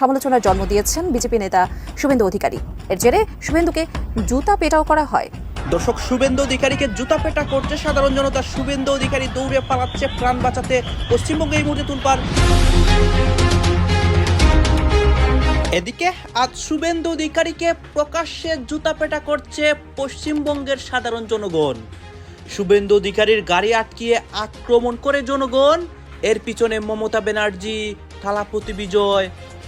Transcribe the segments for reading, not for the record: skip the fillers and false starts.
সমালোচনার জন্ম দিয়েছেন বিজেপি নেতা শুভেন্দু অধিকারী। এর জেরে শুভেন্দুকে জুতা পেটাও করা হয়। দর্শক, শুভেন্দু অধিকারীকে জুতা পেটা করতে সাধারণ জনতা। শুভেন্দু অধিকারী দৌড়ে পালাচ্ছে প্রাণ বাঁচাতে। পশ্চিমবঙ্গে এই মুহূর্তে তুলপাড়। এদিকে আজ শুভেন্দু অধিকারীকে প্রকাশ্যে জুতা পেটা করছে পশ্চিমবঙ্গের সাধারণ জনগণ। শুভেন্দু অধিকারীর গাড়ি আটকিয়ে আক্রমণ করে জনগণ। এর পিছনে মমতা ব্যানার্জি, থালাপতি বিজয়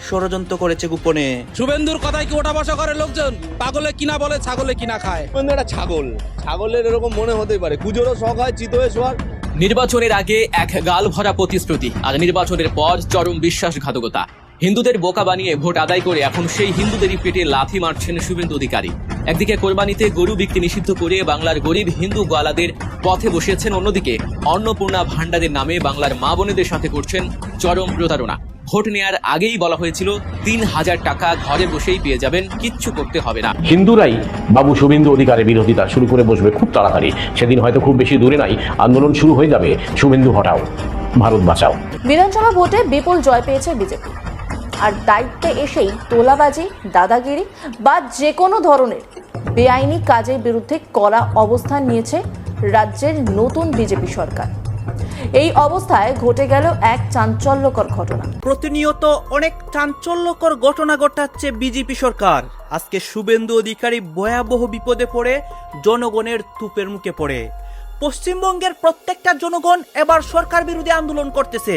ষড়যন্ত্র করেছে গোপনে। শুভেন্দুর কথায় কি ওঠা বসা করে লোকজন? পাগলে কিনা বলে, ছাগলে কিনা খায়। শুভেন্দু একটা ছাগলের এরকম মনে হতেই পারে। কুজোরও শখ হয়, চিত হয়ে শোয়ার। নির্বাচনের আগে এক গাল ভরা প্রতিশ্রুতি, আর নির্বাচনের পর চরম বিশ্বাসঘাতকতা। হিন্দুদের বোকা বানিয়ে ভোট আদায় করে এখন সেই হিন্দুদেরই পেটে লাথি মারছেন শুভেন্দু অধিকারী। একদিকে কোরবানিতে গরু বিক্রি নিষিদ্ধ করে বাংলার গরিব হিন্দু গোয়ালাদের পথে বসিয়েছেন, অন্যদিকে অন্নপূর্ণা ভান্ডারের নামে বাংলার মা বোনেদের সাথে করছেন চরম প্রতারণা। ভোট নেয়ার আগেই বলা হয়েছিল ৩,০০০ টাকা ঘরে বসেই পেয়ে যাবেন, কিচ্ছু করতে হবে না। হিন্দুরাই বাবু শুভেন্দু অধিকারের বিরোধিতা শুরু করে বসবে খুব তাড়াতাড়ি। সেদিন হয়তো খুব বেশি দূরে নাই, আন্দোলন শুরু হয়ে যাবে। শুভেন্দু হটাও, ভারত বাঁচাও। বিধানসভা ভোটে বিপুল জয় পেয়েছে বিজেপি, আর দায়িত্বে এসেই তোলাবাজি, দাদাগিরি বা যে কোনো ধরনের বেআইনি কাজের বিরুদ্ধে কড়া অবস্থান নিয়েছে রাজ্যের নতুন বিজেপি সরকার। এই অবস্থায় ঘটে গেল এক চাঞ্চল্যকর ঘটনা। প্রতিনিয়ত অনেক চাঞ্চল্যকর ঘটনা ঘটাচ্ছে বিজেপি সরকার। আজকে শুভেন্দু অধিকারী ভয়াবহ বিপদে পড়ে জনগণের তুপের মুখে পড়ে। পশ্চিমবঙ্গের প্রত্যেকটা জনগণ এবার সরকার বিরোধী আন্দোলন করতেছে,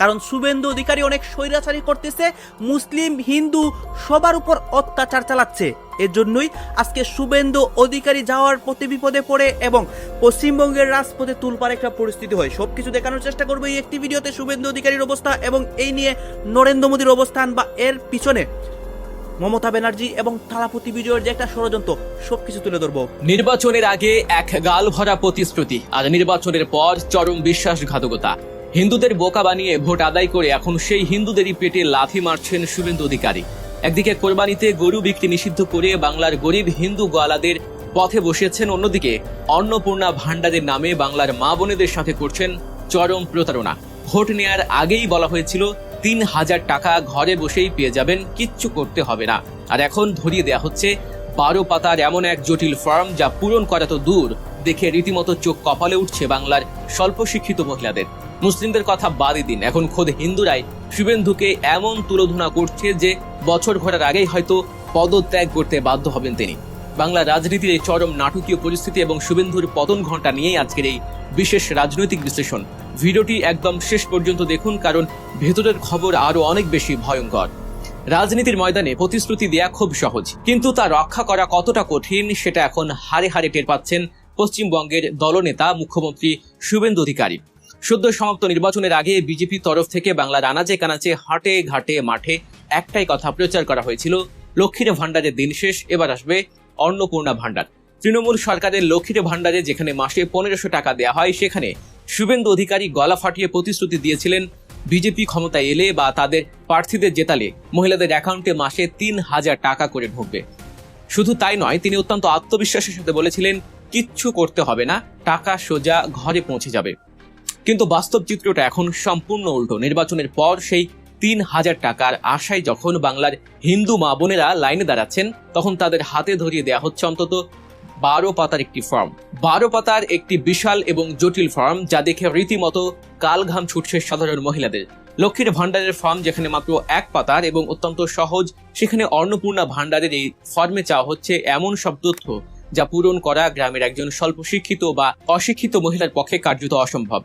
কারণ শুভেন্দু অধিকারী অনেক স্বৈরাচারী করতেছে, মুসলিম হিন্দু সবার উপর অত্যাচার চালাচ্ছে। এর জন্যই আজকে শুভেন্দু অধিকারী যাওয়ার পথে বিপদে পড়ে এবং পশ্চিমবঙ্গের রাজপথে তুলপাড় একটা পরিস্থিতি হয়। সবকিছু দেখানোর চেষ্টা করবো এই একটি ভিডিওতে। শুভেন্দু অধিকারীর অবস্থা এবং এই নিয়ে নরেন্দ্র মোদীর অবস্থান বা এর পিছনে মমতা ব্যানার্জি এবং থালাপতি বিজয়ের যে একটা ষড়যন্ত্র, সবকিছু তুলে ধরবো। নির্বাচনের আগে এক গাল ভরা প্রতিশ্রুতি, আর নির্বাচনের পর চরম বিশ্বাসঘাতকতা। হিন্দুদের বোকা বানিয়ে ভোট আদায় করে এখন সেই হিন্দুদেরই পেটে লাথি মারছেন শুভেন্দু অধিকারী। একদিকে কোরবানিতে গরু বিক্রি নিষিদ্ধ করে বাংলার গরিব হিন্দু গোয়ালাদের পথে বসিয়েছেন, অন্যদিকে অন্নপূর্ণা ভান্ডারের নামে বাংলার মা বোনেদের সাথে করছেন চরম প্রতারণা। ভোট নেয়ার আগেই বলা হয়েছিল ৩,০০০ টাকা ঘরে বসেই পেয়ে যাবেন, কিচ্ছু করতে হবে না। আর এখন ধরিয়ে দেয়া হচ্ছে ১২ পাতার এমন এক জটিল ফর্ম, যা পূরণ করা তো দূর, দেখে রীতিমতো চোখ কপালে উঠছে বাংলার স্বল্প শিক্ষিত মহিলাদের। মুসলিমদের কথা বাদই দিন, এখন খোদ হিন্দুরাই শুভেন্দুকে এমন তুলোধনা করছে যে বছর ঘোরার আগেই হয়তো পদত্যাগ করতে বাধ্য হবেন তিনি। বাংলা রাজনীতির এই চরম নাটকীয় পরিস্থিতি এবং শুভেন্দুর পতন ঘণ্টা নিয়েই আজকের এই বিশেষ রাজনৈতিক বিশ্লেষণ। ভিডিওটি একদম শেষ পর্যন্ত দেখুন, কারণ ভেতরের খবর আরো অনেক বেশি ভয়ঙ্কর। রাজনীতির ময়দানে প্রতিশ্রুতি দেয়া খুব সহজ, কিন্তু তা রক্ষা করা কতটা কঠিন সেটা এখন হাড়ে হাড়ে টের পাচ্ছেন পশ্চিমবঙ্গের দলনেতা মুখ্যমন্ত্রী শুভেন্দু অধিকারী। সদ্য সমাপ্ত নির্বাচনের আগে বিজেপির তরফ থেকে বাংলার আনাচে কানাচে, হাটে ঘাটে মাঠে একটাই কথা প্রচার করা হয়েছিল, লক্ষ্মীর ভান্ডারের দিন শেষ, এবার আসবে অন্নপূর্ণা ভান্ডার। তৃণমূল সরকারের লক্ষ্মীর ভান্ডারে যেখানে মাসে ১৫০০ টাকা দেওয়া হয়, সেখানে শুভেন্দু অধিকারী গলা ফাটিয়ে প্রতিশ্রুতি দিয়েছিলেন বিজেপি ক্ষমতায় এলে বা তাদের প্রার্থীদের জেতালে মহিলাদের অ্যাকাউন্টে মাসে ৩,০০০ টাকা করে ঢুকবে। শুধু তাই নয়, তিনি অত্যন্ত আত্মবিশ্বাসের সাথে বলেছিলেন কিচ্ছু করতে হবে না, টাকা সোজা ঘরে পৌঁছে যাবে। কিন্তু বাস্তব চিত্রটা এখন সম্পূর্ণ উল্টো। নির্বাচনের পর সেই ৩,০০০ টাকার আশায় যখন বাংলার হিন্দু মা বোনেরা লাইনে দাঁড়াচ্ছেন, তখন তাদের হাতে ধরিয়ে দেওয়া হচ্ছে অন্তত ১২ পাতার একটি ফর্ম। ১২ পাতার একটি বিশাল এবং জটিল ফর্ম, যা দেখে রীতিমতো কালঘাম ছুটছে সাধারণ মহিলাদের। লক্ষ্মীর ভান্ডারের ফর্ম যেখানে মাত্র ১ পাতার এবং অত্যন্ত সহজ, সেখানে অন্নপূর্ণা ভান্ডারের এই ফর্মে চাওয়া হচ্ছে এমন সব তথ্য যা পূরণ করা গ্রামের একজন স্বল্প শিক্ষিত বা অশিক্ষিত মহিলার পক্ষে কার্যত অসম্ভব।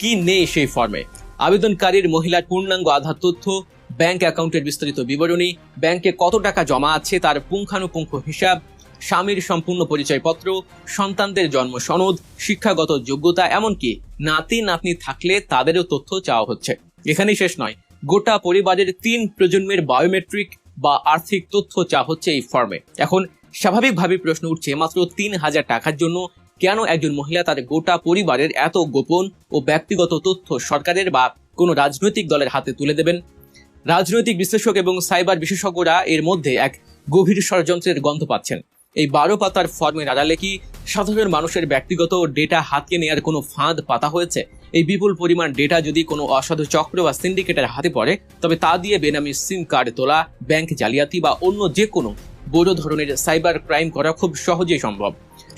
কি নেই সেই ফর্মে? আবেদনকারীর মহিলার পূর্ণাঙ্গ আধার তথ্য, ব্যাংক অ্যাকাউন্টের বিস্তারিত বিবরণী, ব্যাংকে কত টাকা জমা আছে তার পুঙ্খানুপুঙ্খ হিসাব, স্বামীর সম্পূর্ণ পরিচয়পত্র, সন্তানদের জন্ম সনদ, শিক্ষাগত যোগ্যতা, এমনকি নাতি নাতনি থাকলে তাদেরও তথ্য চাওয়া হচ্ছে। এখানেই শেষ নয়, গোটা পরিবারের ৩ প্রজন্মের বায়োমেট্রিক বা আর্থিক তথ্য চাওয়া হচ্ছে এই ফর্মে। এখন স্বাভাবিকভাবে প্রশ্ন উঠছে, মাত্র ৩,০০০ টাকার জন্য কেন একজন মহিলা তার গোটা পরিবারের এত গোপন ও ব্যক্তিগত তথ্য সরকারের বা কোনো রাজনৈতিক দলের হাতে তুলে দেবেন? রাজনৈতিক বিশ্লেষক এবং সাইবার বিশেষজ্ঞরা এর মধ্যে এক গভীর ষড়যন্ত্রের গন্ধ পাচ্ছেন। এই ১২ পাতার ফর্মের আড়ালে কি সাধারণ মানুষের ব্যক্তিগত ডেটা হাতিয়ে নেওয়ার কোনো ফাঁদ পাতা হয়েছে? এই বিপুল পরিমাণ ডেটা যদি কোনো অসাধু চক্র বা সিন্ডিকেটের হাতে পড়ে, তবে তা দিয়ে বেনামি সিম কার্ড তোলা, ব্যাংক জালিয়াতি বা অন্য যে কোনো বড় ধরনের সাইবার ক্রাইম করা খুব সহজেই সম্ভব।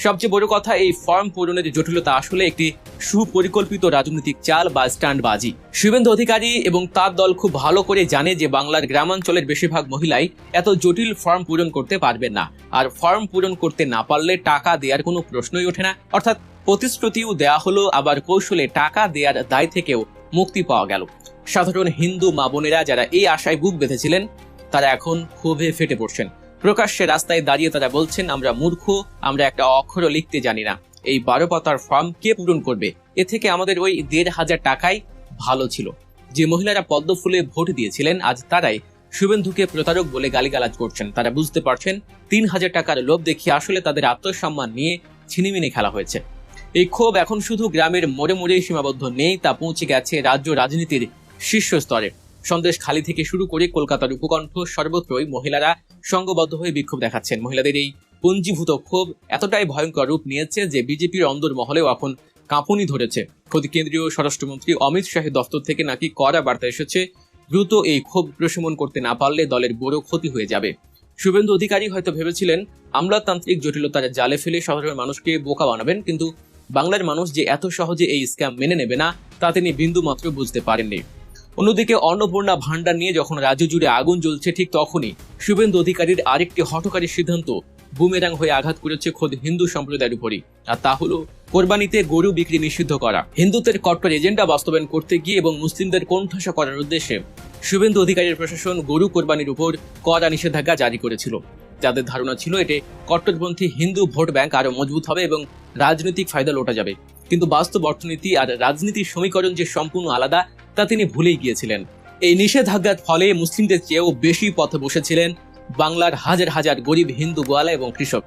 সবচেয়ে বড় কথা, এই ফর্ম পূরণের জটিলতা আসলে একটি সুপরিকল্পিত রাজনৈতিক চাল বা স্ট্যান্ডবাজি। শুভেন্দু অধিকারী এবং তার দল খুব ভালো করে জানে যে বাংলার গ্রামাঞ্চলের বেশিরভাগ মহিলাই এত জটিল ফর্ম পূরণ করতে পারবেন না, আর ফর্ম পূরণ করতে না পারলে টাকা দেওয়ার কোনো প্রশ্নই ওঠে না। অর্থাৎ প্রতিশ্রুতিও দেয়া হলো, আবার কৌশলে টাকা দেওয়ার দায় থেকেও মুক্তি পাওয়া গেল। সাধারণ হিন্দু মা বোনেরা যারা এই আশায় বুক বেঁধেছিলেন, তারা এখন ক্ষোভে ফেটে পড়ছেন। প্রকাশ্যে রাস্তায় দাঁড়িয়ে তারা বলছেন, আমরা মূর্খ, আমরা একটা অক্ষরও লিখতে জানি না, এই 12 পাতার ফর্ম কে পূরণ করবে? এ থেকে আমাদের ওই 1,500 টাকাই ভালো ছিল। যে মহিলারা পদ্ম ফুলে ভোট দিয়েছিলেন, আজ তারাই শুভেন্দুকে প্রতারক বলে গালিগালাজ করছেন। তারা বুঝতে পারছেন 3,000 টাকার লোভ দেখিয়ে আসলে তাদের আত্মসম্মান নিয়ে ছিনিমিনি খেলা হয়েছে। এই ক্ষোভ এখন শুধু গ্রামের মোড়ে মোড়েই সীমাবদ্ধ নেই, তা পৌঁছে গেছে রাজ্য রাজনীতির শীর্ষ স্তরে। সন্দেশখালী থেকে শুরু করে কলকাতার উপকণ্ঠ সর্বত্রই মহিলারা সংঘবদ্ধ হয়ে বিক্ষোভ দেখাচ্ছেন। মহিলাদের এই পঞ্জীভূত ক্ষোভ এতটাই ভয়ঙ্কর রূপ নিয়েছে যে বিজেপির অন্দরমহলেও এখন কাঁপুনি ধরেছে। খোদ কেন্দ্রীয় স্বরাষ্ট্রমন্ত্রী অমিত শাহের দফতর থেকে নাকি কড়া বার্তা এসেছে, দ্রুত এই ক্ষোভ প্রশমন করতে না পারলে দলের বড় ক্ষতি হয়ে যাবে। শুভেন্দু অধিকারী হয়তো ভেবেছিলেন আমলাতান্ত্রিক জটিলতার জালে ফেলে সাধারণ মানুষকে বোকা বানাবেন, কিন্তু বাংলার মানুষ যে এত সহজে এই স্ক্যাম মেনে নেবে না, তা তিনি বিন্দু মাত্র বুঝতে পারেননি। অন্যদিকে অন্নপূর্ণা ভান্ডার নিয়ে যখন রাজ্য জুড়ে আগুন জ্বলছে, ঠিক তখনই শুভেন্দু অধিকারীর আরেকটি হঠকারী সিদ্ধান্ত বুমেরাং হয়ে আঘাত করেছে খোদ হিন্দু সম্প্রদায়ের উপরই, আর তা হলো কোরবানিতে গরু বিক্রি নিষিদ্ধ করা। হিন্দুত্বের কট্টর এজেন্ডা বাস্তবায়ন করতে গিয়ে এবং মুসলিমদের কোণঠাসা করার উদ্দেশ্যে শুভেন্দু অধিকারীর প্রশাসন গরু কোরবানির উপর কড়া নিষেধাজ্ঞা জারি করেছিল। যাদের ধারণা ছিল এতে কট্টরপন্থী হিন্দু ভোট ব্যাংক আরো মজবুত হবে এবং রাজনৈতিক ফায়দা লোটা যাবে, কিন্তু বাস্তব অর্থনীতি আর রাজনীতির সমীকরণ যে সম্পূর্ণ আলাদা তা তিনি ভুলেই গিয়েছিলেন। এই নিষেধাজ্ঞার ফলে মুসলিমদের চেয়েও বেশি পথে বসেছিলেন বাংলার হাজার হাজার গরিব হিন্দু গোয়ালা এবং কৃষক।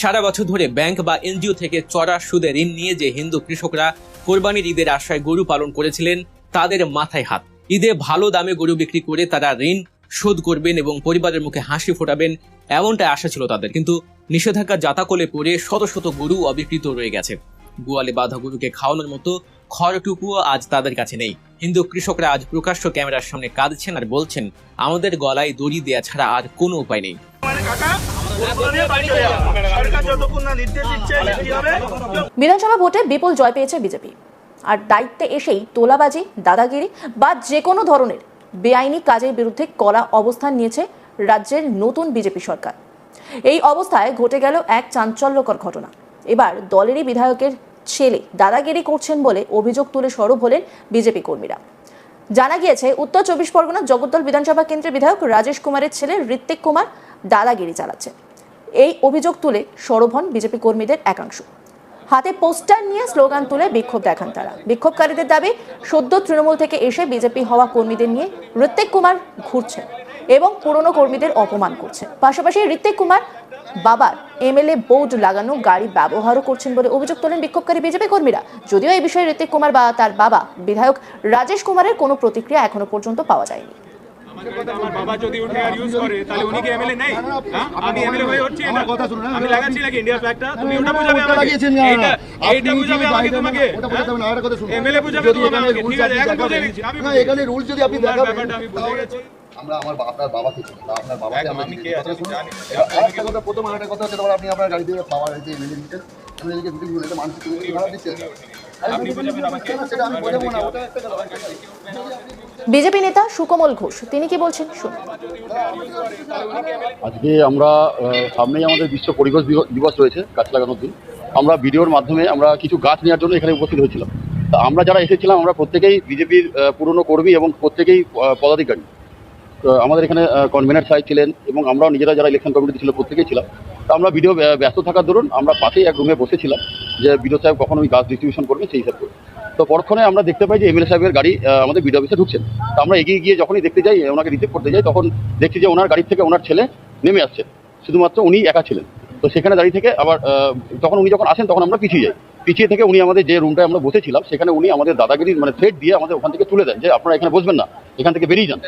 সারা বছর ধরে ব্যাংক বা এনজিও থেকে চড়া সুদে ঋণ নিয়ে যে হিন্দু কৃষকরা কোরবানির ঈদের আশায় গরু পালন করেছিলেন, তাদের মাথায় হাত। ঈদে ভালো দামে গরু বিক্রি করে তারা ঋণ শোধ করবেন এবং পরিবারের মুখে হাসি ফোটাবেন, এমনটাই আশা ছিল তাদের। কিন্তু নিষেধাজ্ঞা জাতাকলে পড়ে শত শত গরু অবিকৃত রয়ে গেছে। গোয়ালে বাঁধা গরুকে খাওয়ানোর মতো খড়টুকুও আজ তাদের কাছে নেই। হিন্দু কৃষকরা আজ প্রকাশ্য ক্যামেরার সামনে কাঁদছেন আর বলছেন, আমাদের গলায় দড়ি দেয়া ছাড়া আর কোনো উপায় নেই। বিধানসভা ভোটে বিপুল জয় পেয়েছে বিজেপি, আর দায়িত্বে এসেই তোলাবাজি, দাদাগিরি বা যে কোনো ধরনের বেআইনি কাজের বিরুদ্ধে কড়া অবস্থান নিয়েছে রাজ্যের নতুন বিজেপি সরকার। এই অবস্থায় ঘটে গেল এক চাঞ্চল্যকর ঘটনা। এবার দলেরই বিধায়কের ছেলে দাদাগিরি করছেন বলে অভিযোগ তুলে সরব হলেন বিজেপি কর্মীরা। জানা গিয়েছে, উত্তর 24 পরগনার জগদ্দল বিধানসভা কেন্দ্রের বিধায়ক রাজেশ কুমারের ছেলে ঋত্বিক কুমার দাদাগিরি চালাচ্ছে। এই অভিযোগ তুলে সরব হন বিজেপি কর্মীদের একাংশ। হাতে পোস্টার নিয়ে স্লোগান তুলে বিক্ষোভ দেখান তারা। বিক্ষোভকারীদের দাবি, সদ্য তৃণমূল থেকে এসে বিজেপি হওয়া কর্মীদের নিয়ে ঋত্বিক কুমার ঘুরছেন এবং পুরনো কর্মীদের অপমান করছেন। পাশাপাশি ঋত্বিক কুমার বাবার এমএলএ বোর্ড লাগানো গাড়ি ব্যবহারও করছেন বলে অভিযোগ তোলেন বিক্ষোভকারী বিজেপি কর্মীরা। যদিও এই বিষয়ে ঋত্বিক কুমার বা তার বাবা বিধায়ক রাজেশ কুমারের কোনো প্রতিক্রিয়া এখনো পর্যন্ত পাওয়া যায়নি। বাবা যদি উঠে আর ইউজ করে তাহলে উনি কি এমএলএ নেই? আমি এমএলএ হয়ে হচ্ছি, আমার কথা শুনুন, আমি লাগাচ্ছি নাকি ইন্ডিয়া ফ্ল্যাগটা? তুমি ওটা বুঝাবে আমাকে, এইটা বুঝাবে আমাকে, তোমাকে ওটা বুঝাতে হবে না। আর কথা শুনুন, এমএলএ বুঝাবে তোমাকে, ঠিক আছে? এখন বুঝে গেছি আমি, না এখানে রুল যদি আপনি দেখাবেন, ব্যাপারটা আমি বুঝে গেছি। আমরা আমার আপনার বাবাকে চিনি, আপনার বাবাকে আমি কে কথা শুনুন। একটা কথা, প্রথম একটা কথা হচ্ছে, আপনি আপনার গাড়ি দিয়ে পাওয়ার হয়েছে এমএলএ দিতে, এমএলএ কে ভিডিও বলে মানুষ কি ভাড়া দিচ্ছে, আপনি বুঝাবেন আমাকে, সেটা আমি বোঝাবো না। ওটা একটা কথা। বিজেপি নেতা সুকমল ঘোষ তিনি কি বলছেন শুনুন। আজকে আমরা সামনেই আমাদের বিশ্ব পরিবেশ দিবস রয়েছে, গাছ লাগানোর দিন। আমরা ভিডিওর মাধ্যমে আমরা কিছু গাছ নেওয়ার জন্য এখানে উপস্থিত হয়েছিলাম। তা আমরা যারা এসেছিলাম, আমরা প্রত্যেকেই বিজেপির পুরনো কর্মী এবং প্রত্যেকেই পদাধিকারী। আমাদের এখানে কনভেনার সাহেব ছিলেন এবং আমরাও নিজেরা যারা ইলেকশন কমিটি ছিল প্রত্যেকেই ছিলাম। তো আমরা ভিডিও ব্যস্ত থাকার দরুন আমরা পাশেই এক রুমে বসেছিলাম যে বিডিও সাহেব কখন ওই গাছ ডিস্ট্রিবিউশন করবে সেই হিসাব করে। তো পরক্ষণে আমরা দেখতে পাই যে এমএলএ সাহেবের গাড়ি আমাদের বিডিও অফিসে ঢুকছেন। তো আমরা এগিয়ে গিয়ে যখনই দেখতে যাই, ওনাকে রিসিভ করতে যাই, তখন দেখছি যে ওনার গাড়ি থেকে ওনার ছেলে নেমে আসছে, শুধুমাত্র উনি একা ছিলেন। তো সেখানে দাঁড়িয়ে থেকে আবার তখন উনি যখন আসেন তখন আমরা পিছিয়ে যাই। পিছিয়ে থেকে উনি আমাদের যে রুমটায় আমরা বসেছিলাম সেখানে উনি আমাদের দাদাগিরির থ্রেট দিয়ে আমাদের ওখান থেকে তুলে দেন যে আপনারা এখানে বসবেন না, এখান থেকে বেরিয়ে যান।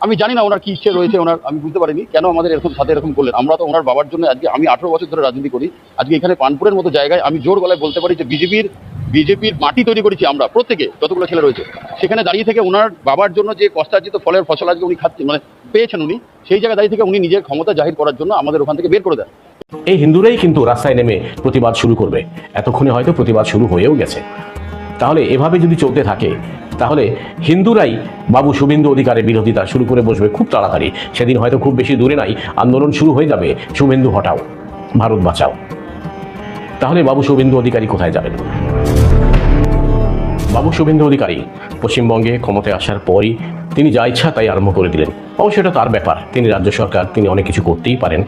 আমি জানি না ওনার কি ইচ্ছে রয়েছে, ওনার আমি বুঝতে পারিনি কেন আমাদের এরকম সাথে এরকম করলেন। আমরা তো ওনার বাবার জন্য আজকে, আমি 18 বছর ধরে রাজনীতি করি, আজকে এখানে পানপুরের মতো জায়গায় আমি জোর গলায় বলতে পারি যে বিজেপির মাটি তৈরি করেছি আমরা প্রত্যেকে, যতগুলো ছেলে রয়েছে সেখানে দাঁড়িয়ে থেকে ওনার বাবার জন্য যে কষ্টার্জিত ফলের ফসল আজকে উনি খাচ্ছেন, মানে পেয়েছেন উনি, সেই জায়গায় দাঁড়িয়ে থেকে উনি নিজের ক্ষমতা জাহির করার জন্য আমাদের ওখান থেকে বের করে দেন। এই হিন্দুরাই কিন্তু রাস্তায় নেমে প্রতিবাদ শুরু করবে, এতক্ষণে হয়তো প্রতিবাদ শুরু হয়েও গেছে। তাহলে এভাবে যদি চলতে থাকে তাহলে হিন্দুরাই বাবু শুভেন্দু অধিকারের বিরোধিতা শুরু করে বসবে খুব তাড়াতাড়ি। সেদিন হয়তো খুব বেশি দূরে নাই, আন্দোলন শুরু হয়ে যাবে শুভেন্দু হটাও, ভারত বাঁচাও। তাহলে বাবু শুভেন্দু অধিকারী কোথায় যাবেন? বাবু শুভেন্দু অধিকারী পশ্চিমবঙ্গে ক্ষমতায় আসার পরই তিনি যা ইচ্ছা তাই আরম্ভ করে দিলেন। অবশ্যই এটা তার ব্যাপার, তিনি রাজ্য সরকার, তিনি অনেক কিছু করতেই পারেন।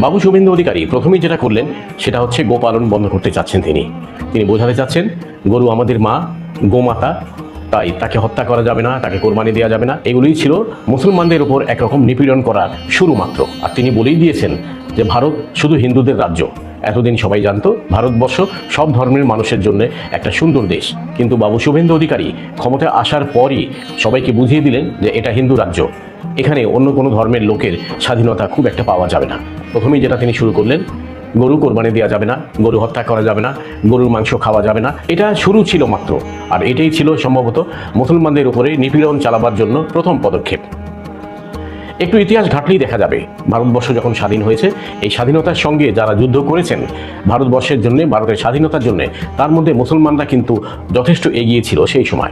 বাবু শুভেন্দু অধিকারী প্রথমেই যেটা করলেন সেটা হচ্ছে গোপালন বন্ধ করতে চাচ্ছেন। তিনি বোঝাতে চাচ্ছেন গরু আমাদের মা, গোমাতা, তাই তাকে হত্যা করা যাবে না, তাকে কোরবানি দেওয়া যাবে না। এগুলোই ছিল মুসলমানদের উপর একরকম নিপীড়ন করার শুরু মাত্র। আর তিনি বলেই দিয়েছেন যে ভারত শুধু হিন্দুদের রাজ্য। এতদিন সবাই জানতো ভারতবর্ষ সব ধর্মের মানুষের জন্য একটা সুন্দর দেশ, কিন্তু বাবু শুভেন্দু অধিকারী ক্ষমতায় আসার পরই সবাইকে বুঝিয়ে দিলেন যে এটা হিন্দু রাজ্য, এখানে অন্য কোনো ধর্মের লোকের স্বাধীনতা খুব একটা পাওয়া যাবে না। প্রথমেই যেটা তিনি শুরু করলেন, গরু কোরবানি দেওয়া যাবে না, গরু হত্যা করা যাবে না, গরুর মাংস খাওয়া যাবে না। এটা শুরু ছিল মাত্র, আর এটাই ছিল সম্ভবত মুসলমানদের উপরে নিপীড়ন চালাবার জন্য প্রথম পদক্ষেপ। একটু ইতিহাস ঘাটলেই দেখা যাবে ভারতবর্ষ যখন স্বাধীন হয়েছে, এই স্বাধীনতার সঙ্গে যারা যুদ্ধ করেছেন ভারতবর্ষের জন্য, ভারতের স্বাধীনতার জন্য, তার মধ্যে মুসলমানরা কিন্তু যথেষ্ট এগিয়ে ছিল। সেই সময়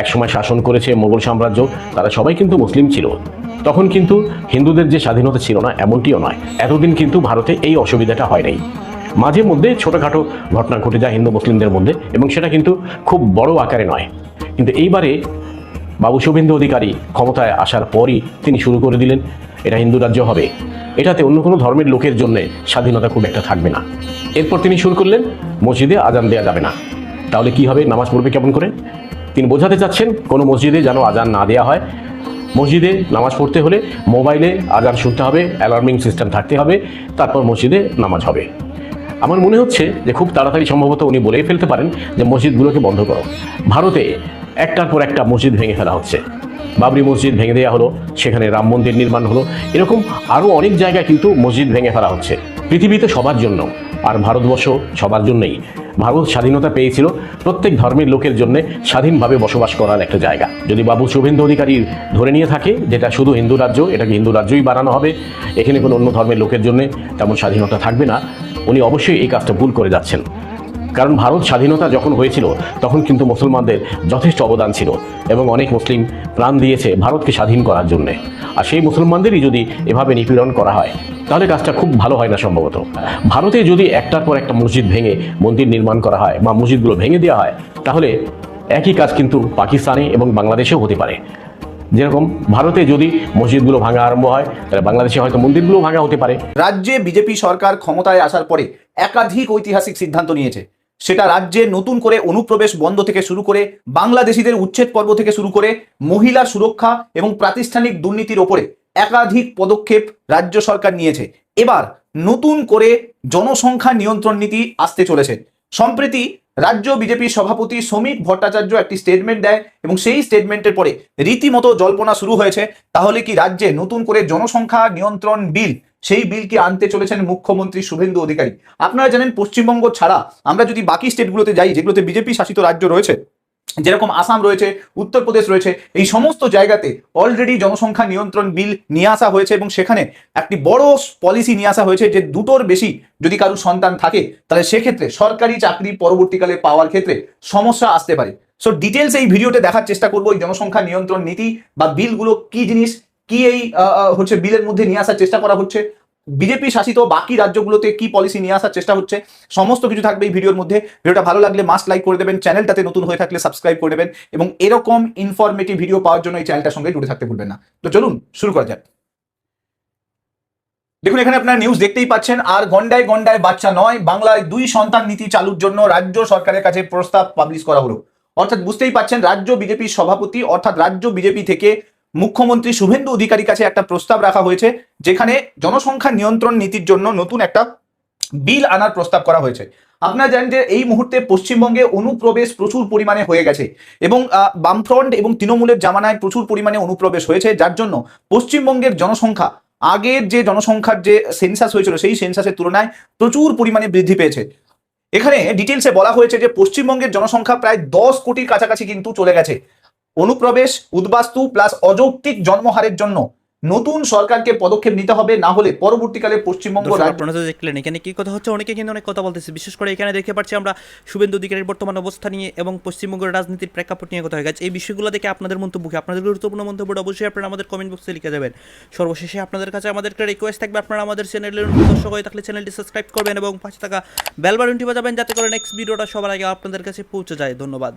একসময় শাসন করেছে মোগল সাম্রাজ্য, তারা সবাই কিন্তু মুসলিম ছিল। তখন কিন্তু হিন্দুদের যে স্বাধীনতা ছিল না এমনটিও নয়। এতদিন কিন্তু ভারতে এই অসুবিধাটা হয় নাই। মাঝে মধ্যে ছোটোখাটো ঘটনা ঘটে যায় হিন্দু মুসলিমদের মধ্যে, এবং সেটা কিন্তু খুব বড় আকারে নয়। কিন্তু এইবারে বাবু শুভেন্দু অধিকারী ক্ষমতায় আসার পরই তিনি শুরু করে দিলেন এটা হিন্দু রাজ্য হবে, এটাতে অন্য কোনো ধর্মের লোকের জন্য স্বাধীনতা খুব একটা থাকবে না। এরপর তিনি শুরু করলেন মসজিদে আজান দেওয়া যাবে না। তাহলে কি হবে, নামাজ পড়বে কেমন করে? তিনি বোঝাতে চাচ্ছেন কোনো মসজিদে যেন আজান না দেওয়া হয়। মসজিদে নামাজ পড়তে হলে মোবাইলে আজান শুনতে হবে, অ্যালার্মিং সিস্টেম থাকতে হবে, তারপর মসজিদে নামাজ হবে। আমার মনে হচ্ছে যে খুব তাড়াতাড়ি সম্ভবত উনি বলেই ফেলতে পারেন যে মসজিদগুলোকে বন্ধ করো। ভারতে একটার পর একটা মসজিদ ভেঙে ফেলা হচ্ছে। বাবরি মসজিদ ভেঙে দেওয়া হলো, সেখানে রাম মন্দির নির্মাণ হলো, এরকম আরও অনেক জায়গায় কিন্তু মসজিদ ভেঙে ফেলা হচ্ছে। পৃথিবীতে সবার জন্য, আর ভারতবর্ষ সবার জন্যই। ভারত স্বাধীনতা পেয়েছিল প্রত্যেক ধর্মের লোকের জন্য স্বাধীনভাবে বসবাস করার একটা জায়গা। যদি বাবু শুভেন্দু অধিকারী ধরে নিয়ে থাকে যেটা শুধু হিন্দু রাজ্য, এটাকে হিন্দু রাজ্যই বানানো হবে, এখানে কোনো অন্য ধর্মের লোকের জন্য তেমন স্বাধীনতা থাকবে না, উনি অবশ্যই এই কাজটা ভুল করে যাচ্ছেন। কারণ ভারত স্বাধীনতা যখন হয়েছিল তখন কিন্তু মুসলমানদের যথেষ্ট অবদান ছিল, এবং অনেক মুসলিম প্রাণ দিয়েছে ভারতকে স্বাধীন করার জন্যে। আর সেই মুসলমানদেরই যদি এভাবে নিপীড়ন করা হয় তাহলে কাজটা খুব ভালো হয় না সম্ভবত। ভারতে যদি একটার পর একটা মসজিদ ভেঙে মন্দির নির্মাণ করা হয় বা মসজিদগুলো ভেঙে দেওয়া হয়, তাহলে একই কাজ কিন্তু পাকিস্তানে এবং বাংলাদেশেও হতে পারে। যেরকম ভারতে যদি মসজিদগুলো ভাঙা আরম্ভ হয়, তাহলে বাংলাদেশে হয়তো মন্দিরগুলো ভাঙা হতে পারে। রাজ্যে বিজেপি সরকার ক্ষমতায় আসার পরে একাধিক ঐতিহাসিক সিদ্ধান্ত নিয়েছে। সেটা রাজ্যে নতুন করে অনুপ্রবেশ বন্ধ থেকে শুরু করে, বাংলাদেশিদের উচ্ছেদ পর্ব থেকে শুরু করে, মহিলা সুরক্ষা এবং প্রাতিষ্ঠানিক দুর্নীতির ওপরে একাধিক পদক্ষেপ রাজ্য সরকার নিয়েছে। এবার নতুন করে জনসংখ্যা নিয়ন্ত্রণ নীতি আসতে চলেছে। সম্প্রতি রাজ্য বিজেপি সভাপতি শ্রমিক ভট্টাচার্য একটি স্টেটমেন্ট দেয়, এবং সেই স্টেটমেন্টের পরে রীতিমতো জল্পনা শুরু হয়েছে, তাহলে কি রাজ্যে নতুন করে জনসংখ্যা নিয়ন্ত্রণ বিল, সেই বিলকে আনতে চলেছেন মুখ্যমন্ত্রী শুভেন্দু অধিকারী। আপনারা জানেন পশ্চিমবঙ্গ ছাড়া আমরা যদি বাকি স্টেটগুলোতে যাই, যেগুলোতে বিজেপি শাসিত রাজ্য রয়েছে, যেরকম আসাম রয়েছে, উত্তরপ্রদেশ রয়েছে, এই সমস্ত জায়গাতে অলরেডি জনসংখ্যা নিয়ন্ত্রণ বিল নিয়ে আসা হয়েছে, এবং সেখানে একটি বড় পলিসি নিয়ে আসা হয়েছে যে দুটোর বেশি যদি কারোর সন্তান থাকে তাহলে সেক্ষেত্রে সরকারি চাকরি পরবর্তীকালে পাওয়ার ক্ষেত্রে সমস্যা আসতে পারে। সো ডিটেলস এই ভিডিওতে দেখার চেষ্টা করবো এই জনসংখ্যা নিয়ন্ত্রণ নীতি বা বিলগুলো কি জিনিস, কি এই বিলের মধ্যে নিয়ে আসার চেষ্টা করা হচ্ছে, বিজেপি শাসিত বাকি রাজ্যগুলোতে কি পলিসি নিয়ে আসার চেষ্টা হচ্ছে, সমস্ত কিছু থাকবে এই ভিডিওর মধ্যে। ভিডিওটা ভালো লাগলে মাস্ট লাইক করে দেবেন, চ্যানেলটাতে নতুন হয়ে থাকলে সাবস্ক্রাইব করে দেবেন, এবং এরকম ইনফরমেটিভ ভিডিও পাওয়ার জন্য এই চ্যানেলটার সঙ্গে জুড়ে থাকতে ভুলবেন না। তো চলুন শুরু করা যাক। দেখুন এখানে আপনারা নিউজ দেখতেই পাচ্ছেন, আর গন্ডায় গন্ডায় বাচ্চা নয়, বাংলায় 2 সন্তান নীতি চালুর জন্য রাজ্য সরকারের কাছে প্রস্তাব পাবলিশ করা হলো। অর্থাৎ বুঝতেই পাচ্ছেন রাজ্য বিজেপি সভাপতি অর্থাৎ রাজ্য বিজেপি থেকে মুখ্যমন্ত্রী শুভেন্দু অধিকারীর কাছে একটা প্রস্তাব রাখা হয়েছে, যেখানে জনসংখ্যা নিয়ন্ত্রণ নীতির জন্য নতুন একটা বিল আনার প্রস্তাব করা হয়েছে। আপনারা জানেন যে এই মুহূর্তে পশ্চিমবঙ্গে অনুপ্রবেশ প্রচুর পরিমাণে হয়ে গেছে এবং বামফ্রন্ট এবং তৃণমূলের জামানায় প্রচুর পরিমাণে অনুপ্রবেশ হয়েছে, যার জন্য পশ্চিমবঙ্গের জনসংখ্যা আগের যে জনসংখ্যার যে সেন্সাস হয়েছিল সেই সেন্সাসের তুলনায় প্রচুর পরিমাণে বৃদ্ধি পেয়েছে। এখানে ডিটেলসে বলা হয়েছে যে পশ্চিমবঙ্গের জনসংখ্যা প্রায় 10 কোটির কাছাকাছি কিন্তু চলে গেছে। অনুপ্রবেশ, উদ্বাস্তু প্লাস অযৌক্তিক জন্মহারের জন্য নতুন সরকারকে পদক্ষেপ নিতে হবে, না হলে পরবর্তীকালে পশ্চিমবঙ্গ দর্শক, রাজ্য আপনারা তো দেখলেন এখানে কি কথা হচ্ছে, অনেকে কিন্তু অনেক কথা বলতেছে। বিশেষ করে এখানে দেখতে পাচ্ছি আমরা শুভেন্দু অধিকারীর বর্তমান অবস্থা নিয়ে এবং পশ্চিমবঙ্গের রাজনীতির প্রেক্ষাপট নিয়ে কথা হয়ে গেছে। এই বিষয়গুলো দেখে আপনাদের মন্তব্য কি? আপনাদের গুরুত্বপূর্ণ মন্তব্যটা অবশ্যই আপনারা আমাদের কমেন্ট বক্সে লিখে যাবেন। সর্বশেষে আপনাদের কাছে আমাদের একটা রিকোয়েস্ট থাকবে, আপনারা আমাদের চ্যানেলের দর্শক হয়ে থাকলে চ্যানেলটি সাবস্ক্রাইব করবেন এবং পাশে থাকা বেল বাটনটি বাজাবেন, যাতে করে নেক্সট ভিডিওটা সবার আগে আপনাদের কাছে পৌঁছে যায়। ধন্যবাদ।